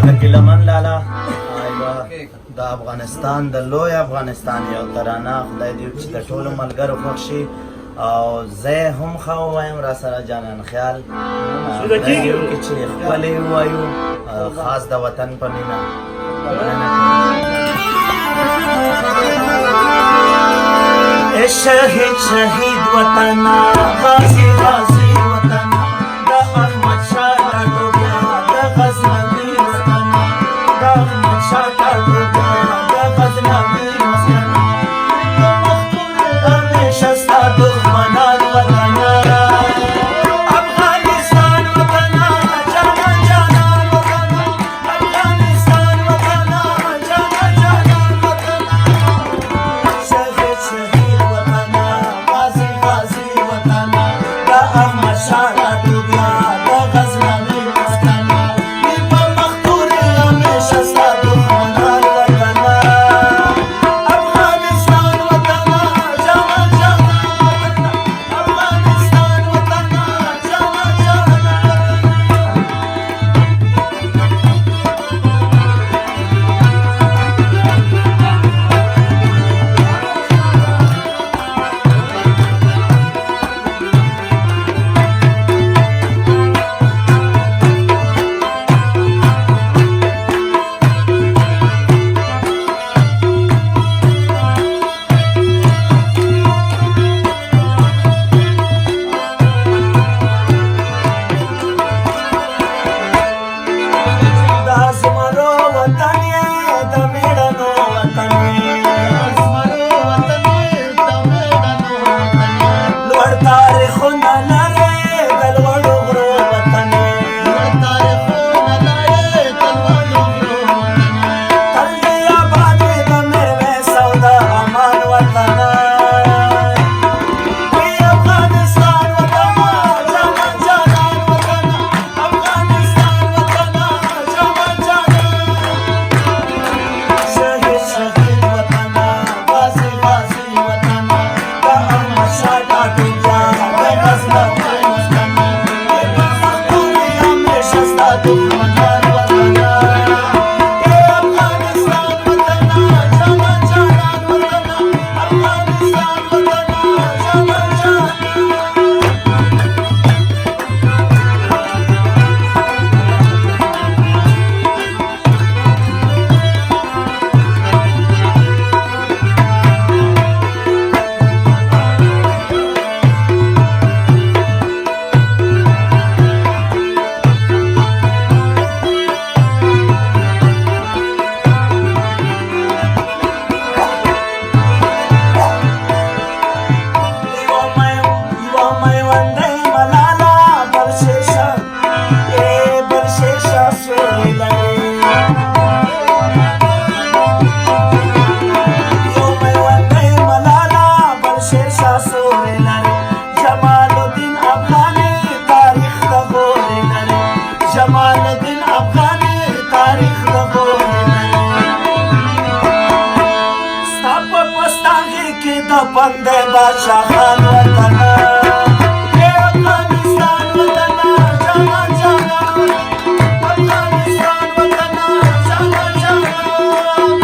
د ګیلمن لالا د افغانستان د لوی افغانستان یو ترانه خدای دې چې د ټولو ملګرو خوښ شي او زه هم ښه ووایم را سره جانان خیال خدای دې وکړي چې ښکلی ووایو خاص د وطن په مینه شهید شهید وطنا غازی غازی وطنا د احمد شاه ټاټوبیا د غزنوي وطنا د احمد شاه ټاټوبیا د غزنوي وطنا همیشه ستا دښمنان وطنا افغانستان وطنا جانان جانان وطنا افغانستان وطنا جانان جانان وطنا شهید شهید وطنا غازی غازی وطنا د احمد شاه ټاټوبیا د غزنوي وطنا ای په مختور همیشه ستا دښمنان وطنا افغانستان وطنا جانان جانان وطنا افغانستان وطنا جانان د زمرو وطن یې د میړنو وطن یې لوړ تاریخونه لرې د لوړو غرو وطن یې تل دې اباد وي د میرویس او د امان وطن ای افغانستان وطنا جانان جانان وطنا افغانستان وطنا جانان جانان شهید شهید وطنا غازی غازی وطنا د احمد شاه ټاټوبیا د غزنوي وطنا ای په مختور همیشه ستا دښمنان وطنا ای افغانستان وطنا جانان جانان وطنا افغانستان وطنا جانان جانان یوه میوندۍ ملاله برشیشه برشیشه سورې لري یوه میوندۍ ملاله برشیشه سورې لري جمال الدین افغاني تاریخ د غورې لري جمال الدین افغاني تاریخ د غورې لري ستا په پستاغې کې د بندې بادشاه خان وطنه ای افغانستان وطنه جانان جانان افغانستان وطنه جانان جانان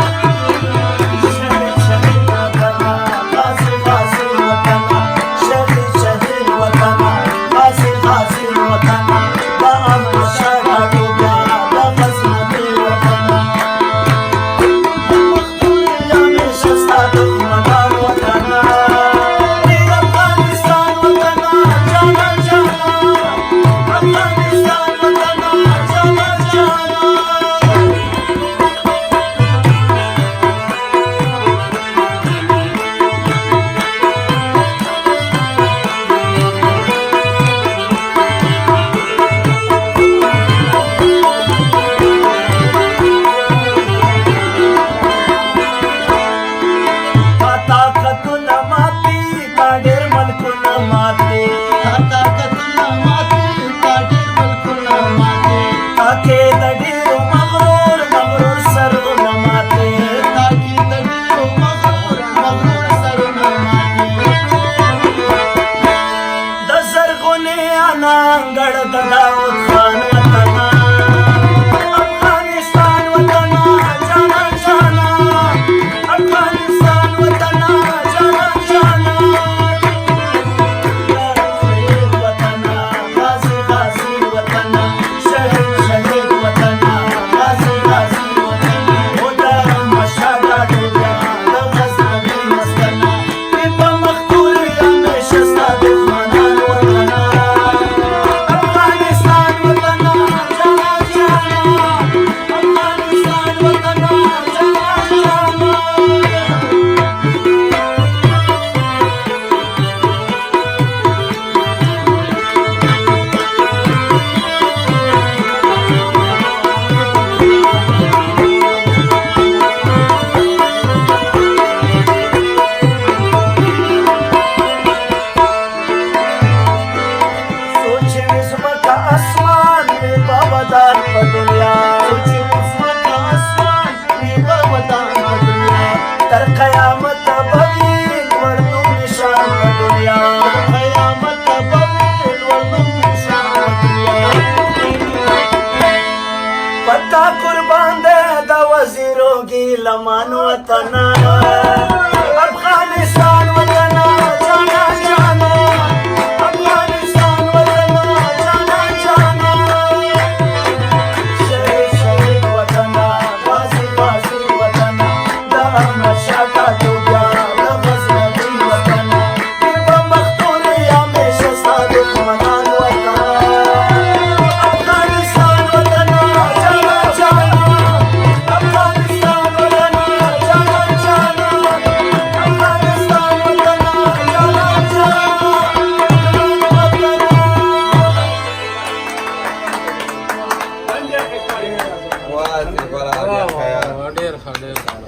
شهید شهید وطنه غازی غازی وطنه شهید شهید وطنه غازی غازی وطنه د احمد شاه ټاټوبیا د غزنوي وطنه همیشه ستا دښمنان وطنه ای افغانستان زمانه انانګړ د داود خان وطنا افغانستان وطنا جانا جانا افغانستان وطنا جانا جانا شهید وطنا غازی غازی وطنا شهید شهید وطنا غازی غازی وطنا ودارم مشادا ټویا د غزنوي مستنا په مختور همیشه ستا دښمنان وطنا افغانستان وطنا جانا جانا افغانستان وطنا جانا جانا सोचे उसका आसमान में बाबादार पर दुनिया सोचे उसका आसमान में बाबादार पर दुनिया तर कयामत बवील वर्णु निशान पर दुनिया कयामत बवील वर्णु निशान पर दुनिया पता कुर्बान दे द वजीरों की लमान वतना अफगानिस्तान वतना जाना जाना अफगानिस्तान वतना जाना जाना शहीद शहीद वतना गाजी गाजी वतना द अहमद शाह का टोया द गजनवी वतना फिर मख्तूर हमेशा सादिक मनान वतना अफगानिस्तान वतना जाना जाना अफगानिस्तान वतना जाना जाना अफगानिस्तान वतना जाना जाना واسف ولا ډېر ښه ډېر ښه